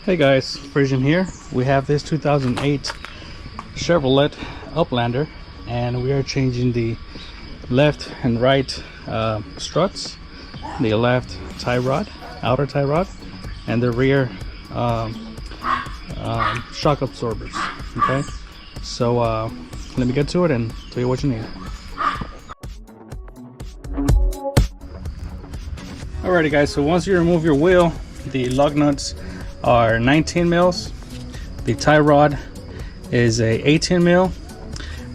Hey guys, Frisian here. We have this 2008 Chevrolet Uplander and we are changing the left and right struts, the left tie rod, outer tie rod, and the rear shock absorbers. Okay, so let me get to it and tell you what you need. Alrighty guys, so once you remove your wheel, the lug nuts are 19 mils, the tie rod is a 18 mil,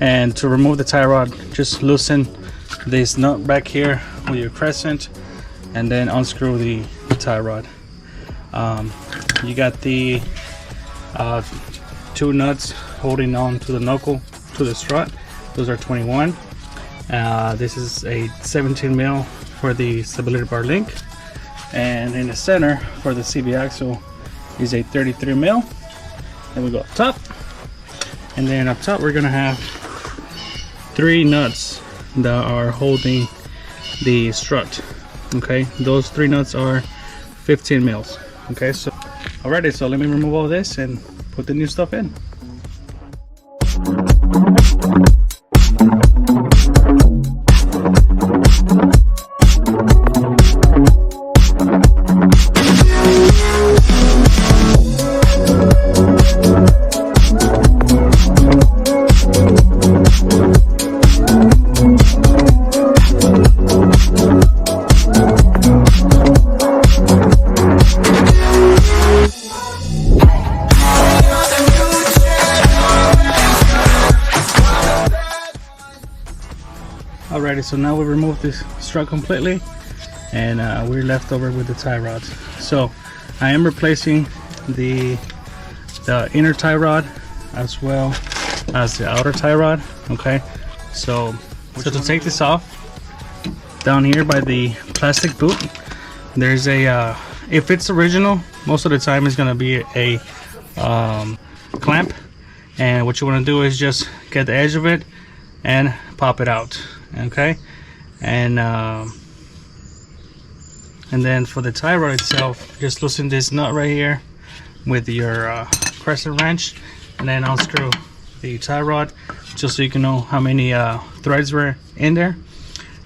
and to remove the tie rod, just loosen this nut back here with your crescent and then unscrew the tie rod. You got the two nuts holding on to the knuckle to the strut. Those are 21. This is a 17 mil for the stability bar link, and in the center for the CV axle is a 33 mil. Then we go up top, and then up top we're gonna have three nuts that are holding the strut. Okay, those three nuts are 15 mils. Okay, so alrighty, so let me remove all this and put the new stuff in. Alrighty, so now we removed this strut completely, and we're left over with the tie rods. So I am replacing the inner tie rod as well as the outer tie rod. Okay, so to take this off, down here by the plastic boot, there's a if it's original, most of the time it's going to be a clamp, and what you want to do is just get the edge of it and pop it out. Okay, and then for the tie rod itself, just loosen this nut right here with your crescent wrench, and then unscrew the tie rod just so you can know how many threads were in there.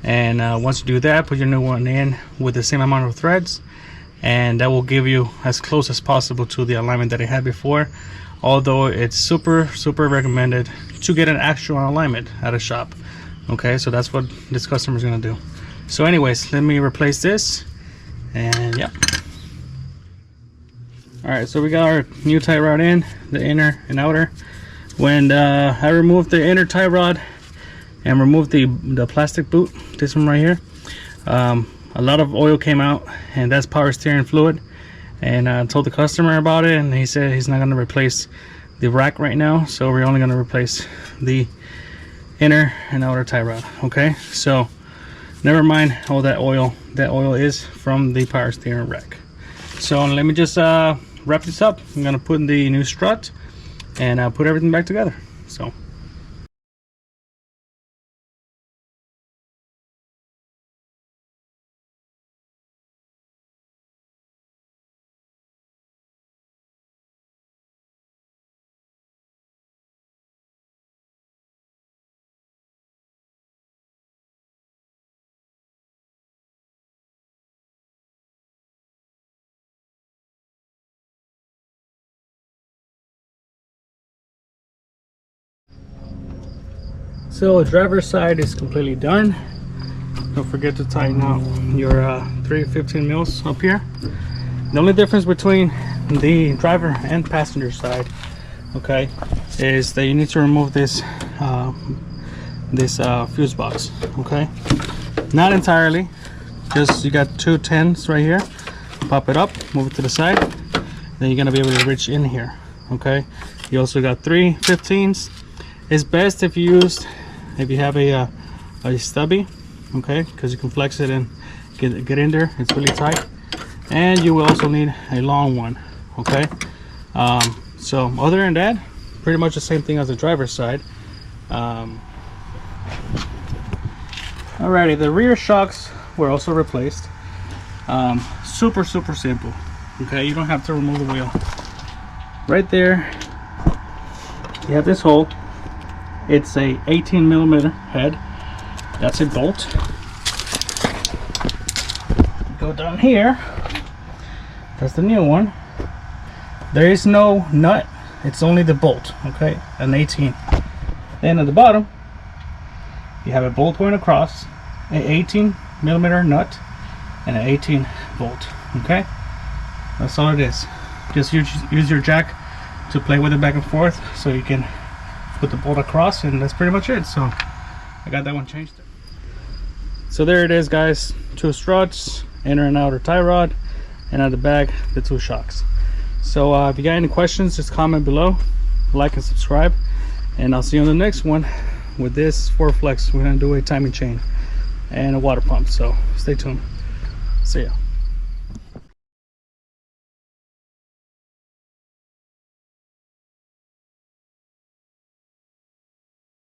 And once you do that, put your new one in with the same amount of threads, and that will give you as close as possible to the alignment that it had before, although it's super recommended to get an actual alignment at a shop. Okay, so that's what this customer is going to do. So anyways, let me replace this, and yeah. Alright, so we got our new tie rod in, the inner and outer. When I removed the inner tie rod and removed the plastic boot, this one right here, a lot of oil came out, and that's power steering fluid. And I told the customer about it, and he said he's not going to replace the rack right now, so we're only going to replace the inner and outer tie rod. Okay, so never mind all that oil. That oil is from the power steering rack. So let me just wrap this up. I'm gonna put in the new strut and put everything back together. So driver's side is completely done. Don't forget to tighten out your 315 mils up here. The only difference between the driver and passenger side, okay, is that you need to remove this fuse box. Okay, not entirely, just you got two 10s right here. Pop it up, move it to the side, then you're gonna be able to reach in here. Okay, you also got three 15s. It's best if you have a stubby, okay, because you can flex it and get in there. It's really tight. And you will also need a long one. Okay, so other than that, pretty much the same thing as the driver's side. Alrighty, the rear shocks were also replaced. Super simple. Okay, you don't have to remove the wheel. right there you have this hole. It's a 18mm head. That's a bolt. Go down here. That's the new one. There is no nut. It's only the bolt. Okay, an 18. Then at the bottom, you have a bolt going across, an 18mm nut, and an 18 bolt. Okay, that's all it is. Just use your jack to play with it back and forth, so you can put the bolt across, and that's pretty much it. So I got that one changed. So there it is, guys. 2 struts, inner and outer tie rod, and at the back the 2 shocks. So if you got any questions, just comment below, like and subscribe, and I'll see you on the next one with this 4 flex. We're gonna do a timing chain and a water pump, so stay tuned. See ya.